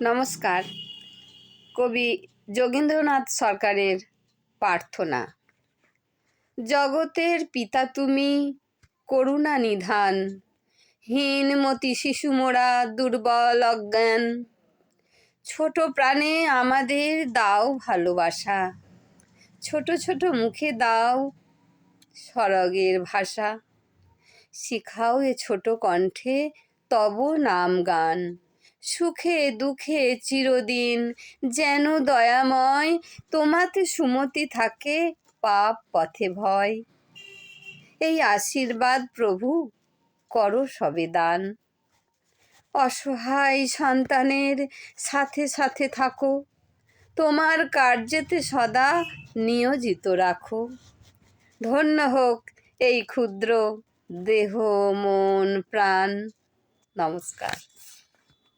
নমস্কার। কবি যোগীন্দ্রনাথ সরকারের প্রার্থনা। জগতের পিতা তুমি, করুণা নিধান, হীনমতি শিশু মোরা দুর্বল অজ্ঞান। ছোট প্রাণে আমাদের দাও ভালোবাসা, ছোট ছোট মুখে দাও স্বর্গের ভাষা। শিখাও এ ছোট কণ্ঠে তব নাম গান, সুখে দুঃখে চিরদিন যেন দয়াময় তোমাতে সুমতি থাকে, পাপ পথে ভয়। এই আশীর্বাদ প্রভু করো সবে দান, অসহায় সন্তানের সাথে সাথে থাকো, তোমার কার্যেতে সদা নিয়োজিত রাখো। ধন্য হোক এই ক্ষুদ্র দেহ মন প্রাণ। নমস্কার।